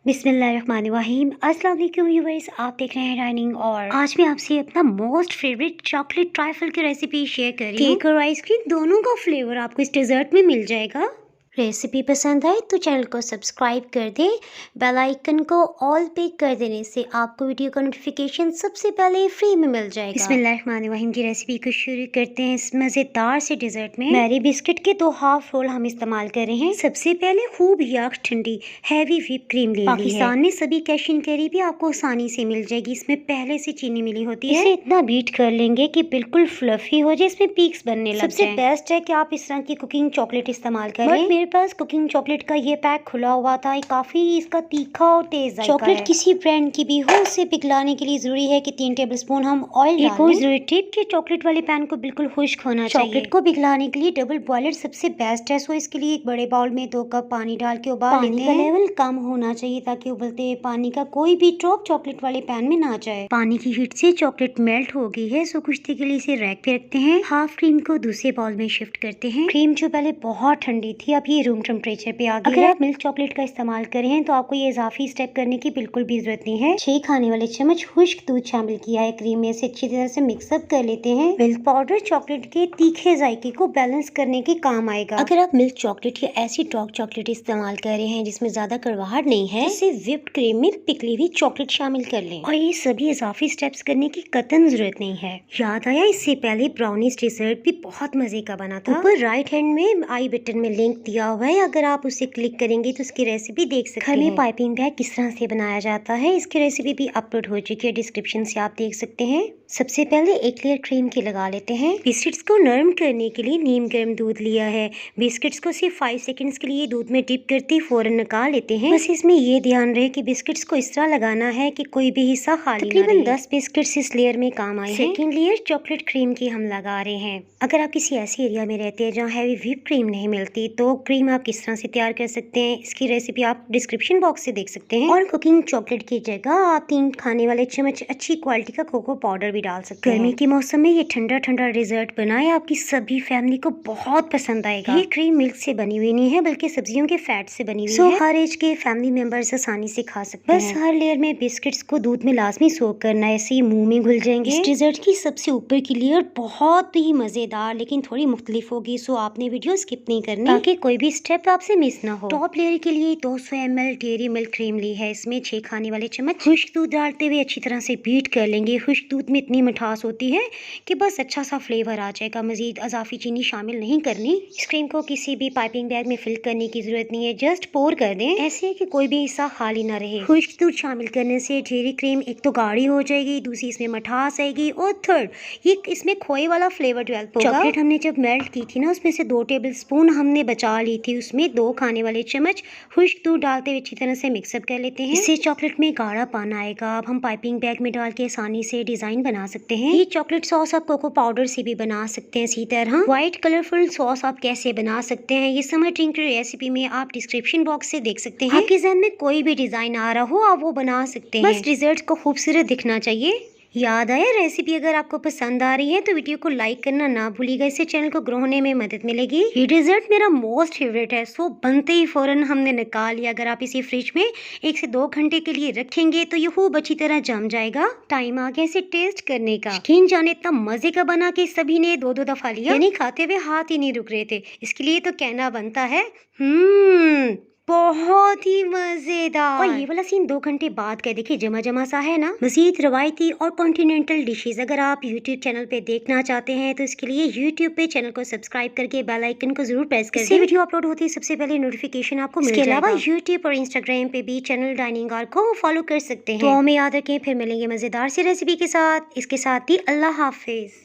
बिस्मिल्लाहिर्रहमानिर्रहीम। अस्सलाम वालेकुम व्यूअर्स, आप देख रहे हैं डाइनिंग। और आज मैं आपसे अपना मोस्ट फेवरेट चॉकलेट ट्राइफल की रेसिपी शेयर कर रही हूँ। केक और आइसक्रीम दोनों का फ्लेवर आपको इस डेजर्ट में मिल जाएगा। रेसिपी पसंद आए तो चैनल को सब्सक्राइब कर दें। बेल आइकन को ऑल पे कर देने से आपको वीडियो का नोटिफिकेशन सबसे पहले फ्री में मिल जाएगा। बिस्मिल्लाहिर्रहमानिर्रहीम की रेसिपी को शुरू करते हैं इस मज़ेदार से डेजर्ट में। मैरी बिस्किट के 2 हाफ रोल हम इस्तेमाल कर रहे हैं। सबसे पहले खूब याक ठंडी हैवी व्हिप क्रीम ले ली है। पाकिस्तान में सभी कैश एंड कैरी भी आपको आसानी से मिल जाएगी। इसमें पहले से चीनी मिली होती है। इसे इतना बीट कर लेंगे कि बिल्कुल फ्लफी हो जाए, इसमें पीक्स बनने लग जाए। सबसे बेस्ट है कि आप इस तरह की कुकिंग चॉकलेट इस्तेमाल करें। मेरे पास कुकिंग चॉकलेट का ये पैक खुला हुआ था। काफी इसका तीखा और तेज चॉकलेट किसी ब्रांड की भी हो, उसे पिघलाने के लिए जरूरी है कि 3 टेबलस्पून हम ऑयल डालें। एक और जरूरी टिप कि चॉकलेट वाले पैन को बिल्कुल खुश्क होना चाहिए। चॉकलेट को पिघलाने के लिए डबल बॉयलर सबसे बेस्ट है। सो इसके लिए एक बड़े बाउल में 2 कप पानी डाल के उबाल लेते हैं। पानी का लेवल कम होना चाहिए ताकि उबलते हुए पानी का कोई भी ड्रॉप चॉकलेट वाले पैन में ना जाए। पानी की हीट से चॉकलेट मेल्ट हो गई है। सो कुछ देर के लिए इसे रैक पे रखते हैं। हाफ क्रीम को दूसरे बाउल में शिफ्ट करते हैं। क्रीम जो पहले बहुत ठंडी थी, अब ये रूम टेम्परेचर पे आ गई है। अगर आप मिल्क चॉकलेट का इस्तेमाल कर रहे हैं तो आपको ये इजाफी स्टेप करने की बिल्कुल भी जरूरत नहीं है। 6 खाने वाले चम्मच खुश्क दूध शामिल किया है क्रीम में। से अच्छी तरह से मिक्सअप कर लेते हैं। मिल्क पाउडर चॉकलेट के तीखे जायके को बैलेंस करने के काम आएगा। अगर आप मिल्क चॉकलेट या ऐसी डार्क चॉकलेट इस्तेमाल कर रहे हैं जिसमें ज्यादा कड़वाहट नहीं है, इसे व्हिप्ड क्रीम में पिघली हुई चॉकलेट शामिल कर लें। और ये सभी इजाफी स्टेप्स करने की कतई जरूरत नहीं है। याद आया, इससे पहले ब्राउनीज डेजर्ट भी बहुत मजे का बना था। ऊपर राइट हैंड में आई बटन में लिंक दिया हुआ है, अगर आप उसे क्लिक करेंगे तो उसकी रेसिपी देख सकते हैं। घर में पाइपिंग बैग किस तरह से बनाया जाता है, इसकी रेसिपी भी अपलोड हो चुकी है, डिस्क्रिप्शन से आप देख सकते हैं। सबसे पहले एक लेयर क्रीम की लगा लेते हैं। बिस्किट्स को नरम करने के लिए नीम गर्म दूध लिया है। बिस्किट्स को सिर्फ 5 सेकंड्स के लिए दूध में डिप करते फौरन निकाल लेते हैं। बस इसमें ये ध्यान रहे कि बिस्किट्स को इस तरह लगाना है कि कोई भी हिस्सा खाली ना रहे। तकरीबन 10 बिस्किट्स इस लेयर में काम आए हैं। सेकंड लेयर चॉकलेट क्रीम की हम लगा रहे हैं। अगर आप किसी ऐसी एरिया में रहते हैं जहाँ हैवी व्हिप क्रीम नहीं मिलती तो क्रीम आप किस तरह से तैयार कर सकते हैं, इसकी रेसिपी आप डिस्क्रिप्शन बॉक्स से देख सकते हैं। और कुकिंग चॉकलेट की जगह आप 3 खाने वाले चम्मच अच्छी क्वालिटी का कोको पाउडर भी डाल सकते हैं। गर्मी के मौसम में ये ठंडा ठंडा डेजर्ट बनाए, आपकी सभी फैमिली को बहुत पसंद आएगा। ये क्रीम मिल्क से बनी हुई नहीं है बल्कि सब्जियों के फैट से बनी हुई है। हर एज के फैमिली मेंबर्स आसानी से खा सकते हैं। बस हर लेयर में बिस्किट्स को दूध में लाजमी सोक करना है, ऐसे ही मुंह में घुल जाएंगे। इस डेजर्ट की सबसे ऊपर की लेयर बहुत ही मजेदार लेकिन थोड़ी मुख्तलिफ होगी, सो आपने वीडियो स्किप नहीं करनी ताकि कोई भी स्टेप आपसे मिस ना हो। टॉप लेयर के लिए 200 ml डेयरी मिल्क क्रीम ली है। इसमें 6 खाने वाले चम्मच खुश्क दूध डालते हुए अच्छी तरह से बीट कर लेंगे। खुश्क दूध में इतनी मिठास होती है कि बस अच्छा सा फ्लेवर आ जाएगा। मजीद अजाफी चीनी शामिल नहीं करनी। इस क्रीम को किसी भी पाइपिंग बैग में फिल करने की जरूरत नहीं है, जस्ट पोर कर दें, ऐसे कि कोई भी हिस्सा खाली ना रहे। खुश्क दूध शामिल करने से डेयरी क्रीम एक तो गाढ़ी हो जाएगी, दूसरी इसमें मिठास आएगी और थर्ड ये इसमें खोए वाला फ्लेवर डेवलप होगा। चॉकलेट हमने जब मेल्ट की थी ना, उसमें से 2 टेबल स्पून हमने बचा ली थी। उसमें 2 खाने वाले चम्मच खुश्क दूध डालते हुए अच्छी तरह से मिक्सअप कर लेते हैं। इससे चॉकलेट में गाढ़ा पाना आएगा। अब हम पाइपिंग बैग में डाल के आसानी से डिजाइन बना सकते हैं। ये चॉकलेट सॉस आप कोको पाउडर से भी बना सकते हैं। इसी तरह व्हाइट कलरफुल सॉस आप कैसे बना सकते हैं, ये समर ड्रिंक की रेसिपी में आप डिस्क्रिप्शन बॉक्स से देख सकते हैं। आपके ज़हन में कोई भी डिजाइन आ रहा हो आप वो बना सकते हैं, बस डिजर्ट को खूबसूरत दिखना चाहिए। याद आया, रेसिपी अगर आपको पसंद आ रही है तो वीडियो को लाइक करना ना भूलिएगा, इससे चैनल को ग्रो होने में मदद मिलेगी। ये डेजर्ट मेरा मोस्ट फेवरेट है, सो बनते ही फौरन हमने निकाल लिया। अगर आप इसे फ्रिज में 1 से 2 घंटे के लिए रखेंगे तो ये खूब अच्छी तरह जम जाएगा। टाइम आ गया इसे टेस्ट करने का। यकीन जाने इतना मजे का बना के सभी ने 2-2 दफा लिया, यानी खाते हुए हाथ ही नहीं रुक रहे थे। इसके लिए तो कहना बनता है बहुत ही मजेदार। और ये वाला सीन 2 घंटे बाद का देखिए, जमा जमा सा है ना। मजीद रवायती और कॉन्टिनेंटल डिशेज अगर आप यूट्यूब चैनल पे देखना चाहते हैं तो इसके लिए यूट्यूब पे चैनल को सब्सक्राइब करके बेल आइकन को जरूर प्रेस कर दें। वीडियो अपलोड होती है सबसे पहले नोटिफिकेशन आपको मिल जाएगा। इसके अलावा यूट्यूब और इंस्टाग्राम पे भी चैनल डाइनिंग आर को फॉलो कर सकते हैं। तो हमें याद रखें, फिर मिलेंगे मजेदार सी रेसिपी के साथ। इसके साथ ही अल्लाह हाफिज।